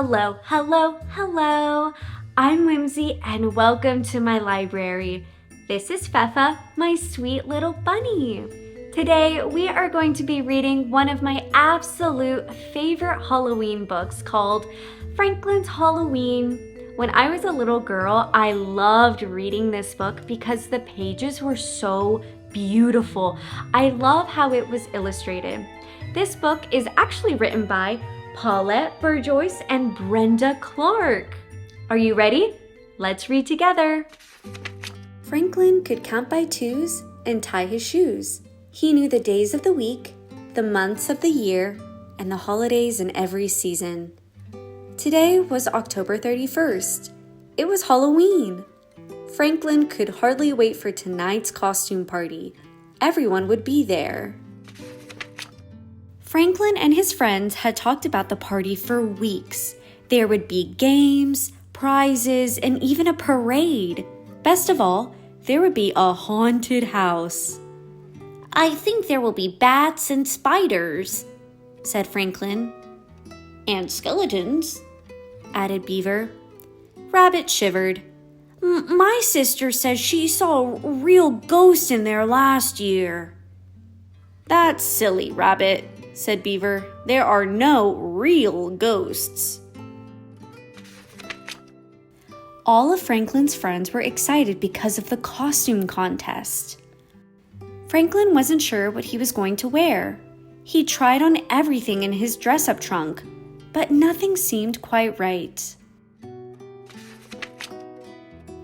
Hello, hello, hello. I'm Whimsy and welcome to my library. This is Fefa, my sweet little bunny. Today we are going to be reading one of my absolute favorite Halloween books called Franklin's Halloween. When I was a little girl, I loved reading this book because the pages were so beautiful. I love how it was illustrated. This book is actually written by Paulette Bourgeois and Brenda Clark. Are you ready? Let's read together. Franklin could count by twos and tie his shoes. He knew the days of the week, the months of the year, and the holidays in every season. Today was October 31st. It was Halloween. Franklin could hardly wait for tonight's costume party. Everyone would be there. Franklin and his friends had talked about the party for weeks. There would be games, prizes, and even a parade. Best of all, there would be a haunted house. "I think there will be bats and spiders," said Franklin. "And skeletons," added Beaver. Rabbit shivered. "My sister says she saw a real ghost in there last year." "That's silly, Rabbit," said Beaver. "There are no real ghosts." All of Franklin's friends were excited because of the costume contest. Franklin wasn't sure what he was going to wear. He tried on everything in his dress-up trunk, but nothing seemed quite right.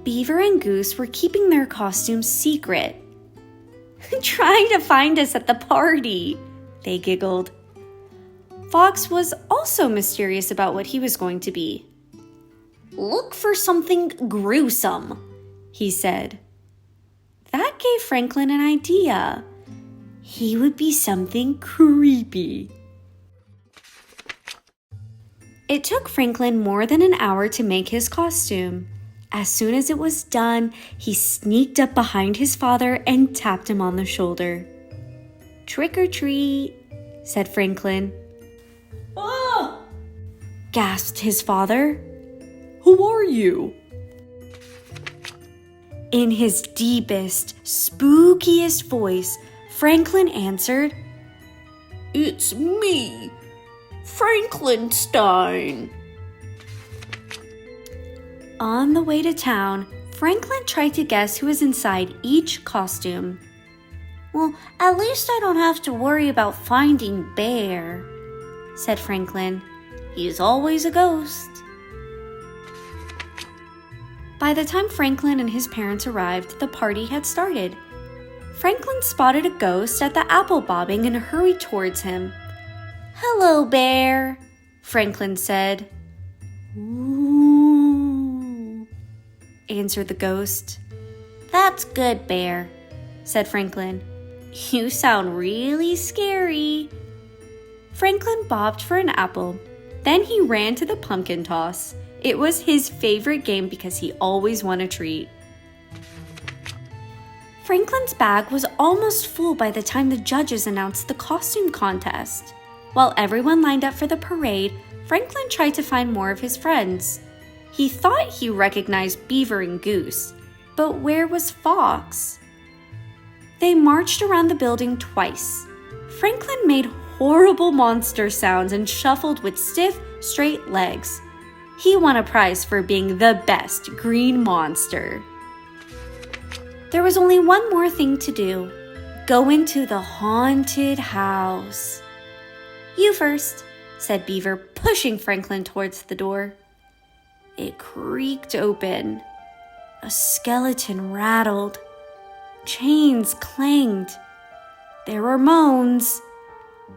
Beaver and Goose were keeping their costumes secret. "Trying to find us at the party," they giggled. Fox was also mysterious about what he was going to be. "Look for something gruesome," he said. That gave Franklin an idea. He would be something creepy. It took Franklin more than an hour to make his costume. As soon as it was done, he sneaked up behind his father and tapped him on the shoulder. "Trick or treat," said Franklin. "Ah!" gasped his father. "Who are you?" In his deepest, spookiest voice, Franklin answered, "It's me, Franklinstein." On the way to town, Franklin tried to guess who was inside each costume. "Well, at least I don't have to worry about finding Bear," said Franklin. "He's always a ghost." By the time Franklin and his parents arrived, the party had started. Franklin spotted a ghost at the apple bobbing and hurried towards him. "Hello, Bear," Franklin said. "Ooh," answered the ghost. "That's good, Bear," said Franklin. "You sound really scary." Franklin bobbed for an apple. Then he ran to the pumpkin toss. It was his favorite game because he always won a treat. Franklin's bag was almost full by the time the judges announced the costume contest. While everyone lined up for the parade, Franklin tried to find more of his friends. He thought he recognized Beaver and Goose, but where was Fox? They marched around the building twice. Franklin made horrible monster sounds and shuffled with stiff, straight legs. He won a prize for being the best green monster. There was only one more thing to do. Go into the haunted house. "You first," said Beaver, pushing Franklin towards the door. It creaked open. A skeleton rattled. Chains clanged. There were moans.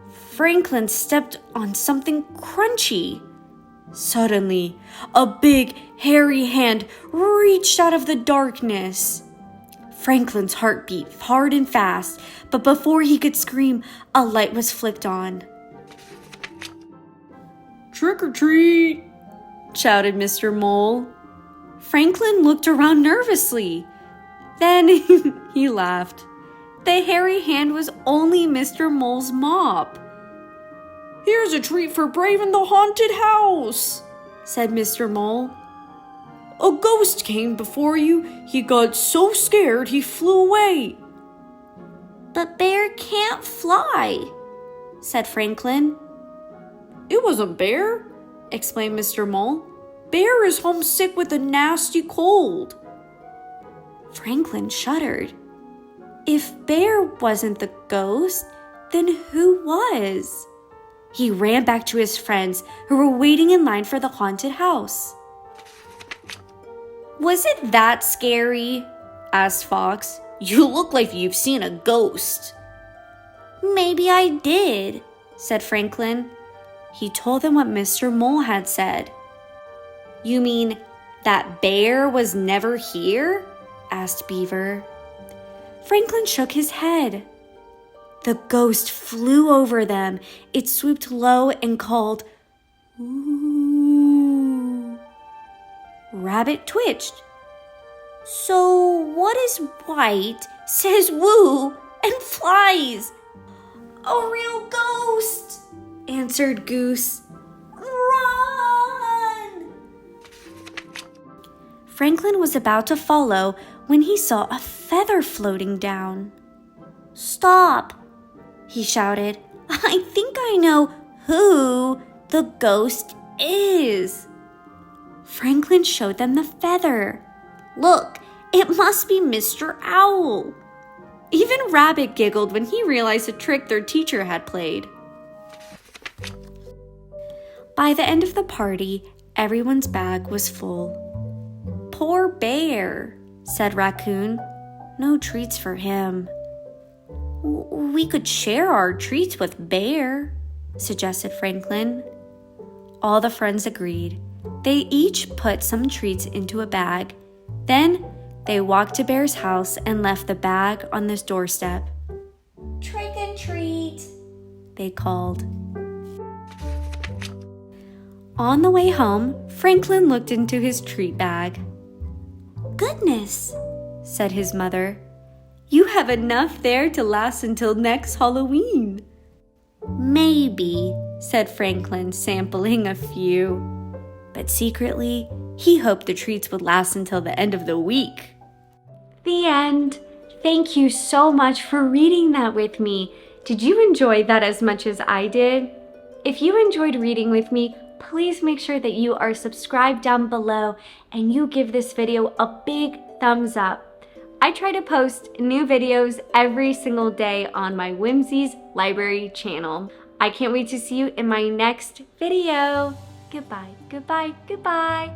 Franklin stepped on something crunchy. Suddenly, a big, hairy hand reached out of the darkness. Franklin's heart beat hard and fast, but before he could scream, a light was flicked on. "Trick or treat!" shouted Mr. Mole. Franklin looked around nervously. Then he laughed. The hairy hand was only Mr. Mole's mop. "Here's a treat for braving the haunted house," said Mr. Mole. "A ghost came before you. He got so scared he flew away." "But Bear can't fly," said Franklin. "It wasn't Bear," explained Mr. Mole. "Bear is homesick with a nasty cold." Franklin shuddered. If Bear wasn't the ghost, then who was? He ran back to his friends who were waiting in line for the haunted house. "Was it that scary?" asked Fox. "You look like you've seen a ghost." "Maybe I did," said Franklin. He told them what Mr. Mole had said. "You mean that Bear was never here?" asked Beaver. Franklin shook his head. The ghost flew over them. It swooped low and called, "Ooh." Rabbit twitched. "So what is white, says woo, and flies?" "A real ghost," answered Goose. "Run!" Franklin was about to follow when he saw a feather floating down. "Stop!" he shouted. "I think I know who the ghost is." Franklin showed them the feather. "Look, it must be Mr. Owl." Even Rabbit giggled when he realized the trick their teacher had played. By the end of the party, everyone's bag was full. "Poor Bear," said Raccoon. "No treats for him." "We could share our treats with Bear," suggested Franklin. All the friends agreed. They each put some treats into a bag. Then they walked to Bear's house and left the bag on this doorstep. "Trick and treat," they called. On the way home, Franklin looked into his treat bag. "Goodness," said his mother. "You have enough there to last until next Halloween." "Maybe," said Franklin, sampling a few. But secretly, he hoped the treats would last until the end of the week. The end. Thank you so much for reading that with me. Did you enjoy that as much as I did? If you enjoyed reading with me, please make sure that you are subscribed down below and you give this video a big thumbs up. I try to post new videos every single day on my Whimsy's Library channel. I can't wait to see you in my next video. Goodbye, goodbye, goodbye.